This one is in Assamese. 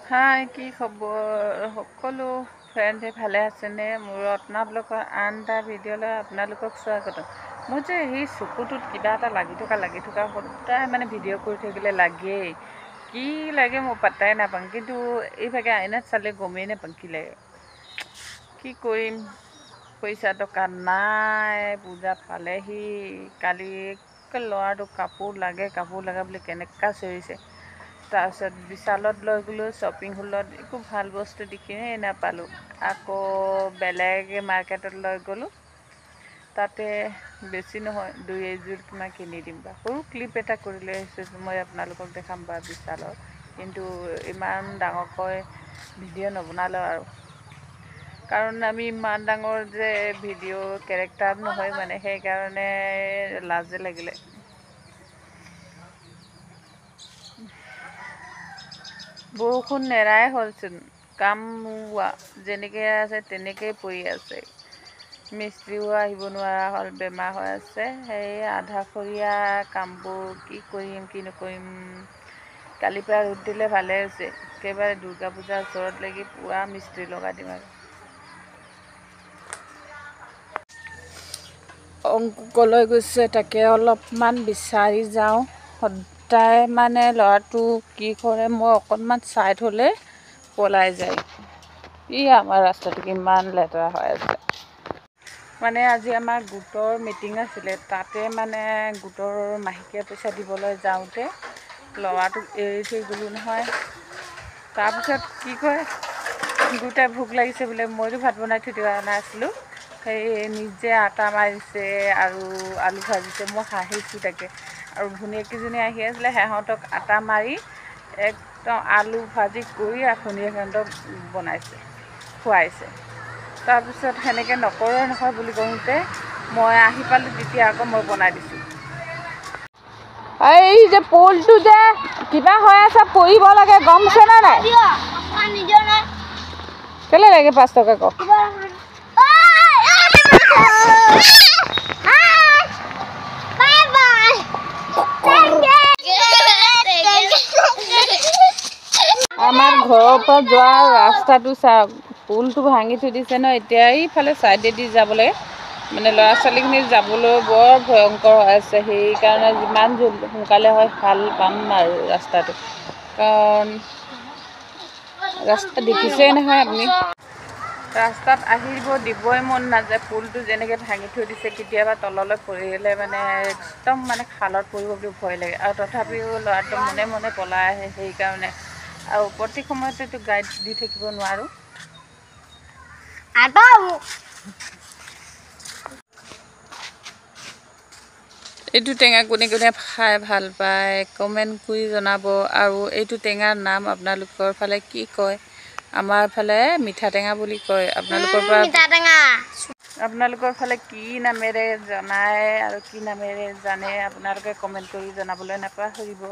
হাই কি খবৰ সকলো ফ্ৰেণ্ডে ভালে আছেনে? মোৰ ৰত্না ব্লগৰ আন এটা ভিডিঅ'লৈ আপোনালোকক স্বাগতম। মোৰ যে সেই চকুটোত কিবা এটা লাগি থকা সদায় মানে ভিডিঅ' কৰি থাকিলে লাগেই। কি লাগে মই পাত্তাই নাপাওঁ, কিন্তু এইভাগে আইনাত চালে গমেই নাপাওঁ কি লাগে। কি কৰিম, পইচা টকা নাই। পূজা পালেহি। কালি ল'ৰাটোক কাপোৰ লাগে বুলি কেনেকুৱা চিঞৰিছে। তাৰপিছত বিশালত লৈ গ'লোঁ, শ্বপিং হলত একো ভাল বস্তু দেখিয়েই নাপালোঁ। আকৌ বেলেগ মাৰ্কেটত লৈ গ'লোঁ, তাতে বেছি নহয় 2 এযোৰ কিনি দিম বা সৰু ক্লিপ এটা কৰি লৈ আহিছোঁ। মই আপোনালোকক দেখাম বা বিশালৰ, কিন্তু ইমান ডাঙৰকৈ ভিডিঅ' নবনালোঁ আৰু, কাৰণ আমি ইমান ডাঙৰ যে ভিডিঅ' কেৰেক্টাৰ নহয় মানে, সেইকাৰণে লাজে লাগিলে। বৰষুণ নেৰাই হ'লচোন। কাম যেনেকৈ আছে তেনেকেই পৰি আছে। মিস্ত্ৰীও আহিব নোৱাৰা হ'ল, বেমাৰ হৈ আছে। সেই আধাখৰীয়া কামবোৰ কি কৰিম কি নকৰিম। কালিৰ পৰা ৰ'দ দিলে ভালে হৈছে, একেবাৰে দুৰ্গা পূজাৰ ওচৰত লাগি পূৰা মিস্ত্ৰী লগাই দিম আৰু। অংকুকলৈ গৈছে, তাকে অলপমান বিচাৰি যাওঁ। সদায় মানে ল'ৰাটো কি কৰে, মই অকণমান চাই থ'লে পলাই যায়। আমাৰ ৰাস্তাটো কিমান লেতেৰা হৈ আছে। মানে আজি আমাৰ গোটৰ মিটিং আছিলে, তাতে মানে গোটৰ মাহেকীয়া পইচা দিবলৈ যাওঁতে ল'ৰাটোক এৰি থৈ গ'লোঁ নহয়। তাৰপিছত কি কয়, দুটাই ভোক লাগিছে বোলে। মইতো ভাত বনাই থৈ দিয়া নাছিলোঁ। সেই নিজে আটা মাৰিছে আৰু আলু ভাজিছে। মই হাঁহিছোঁ তাকে। আৰু ভনীয়েককেইজনী আহি আছিলে, সিহঁতক আটা মাৰি একদম আলু ভাজি কৰি সিহঁতক বনাইছে, খুৱাইছে। তাৰপিছত সেনেকৈ নকৰে নহয় বুলি কওঁতে মই আহি পালোঁ, তেতিয়া আকৌ মই বনাই দিছোঁ। এই যে পুলটো যে কিবা হৈ আছে, পৰিব লাগে, গম পাইছেনে নাই? কেলৈ লাগে 5 টকা ক? আমাৰ ঘৰৰ পৰা যোৱা ৰাস্তাটো চাওক, পুলটো ভাঙি থৈ দিছে ন। এতিয়া এইফালে ছাইডেদি যাবলৈ মানে ল'ৰা ছোৱালীখিনি যাবলৈ বৰ ভয়ংকৰ হৈ আছে। সেইকাৰণে যিমান সোনকালে হয় ভাল পাম আৰু ৰাস্তাটো, কাৰণ ৰাস্তা দেখিছেই নহয় আপুনি। ৰাস্তাত আহিব দিবই মন নাযায়। পুলটো যেনেকৈ ভাঙি থৈ দিছে, কেতিয়াবা তললৈ পৰিলে মানে একদম মানে খালত পৰিব বুলি ভয় লাগে। আৰু তথাপিও ল'ৰাটো মনে মনে পলাই আহে। সেইকাৰণে আৰু প্ৰতি সময়তেতো গাইড দি থাকিব নোৱাৰোঁ। এইটো টেঙা কোনে কোনে খাই ভাল পায় কমেণ্ট কৰি জনাব। আৰু এইটো টেঙাৰ নাম আপোনালোকৰ ফালে কি কয়? আমাৰ ফালে মিঠা টেঙা বুলি কয়। আপোনালোকৰ ফালে কি নামেৰে জনায় আৰু কি নামেৰে জানে, আপোনালোকে কমেণ্ট কৰি জনাবলৈ নাপাহৰিব।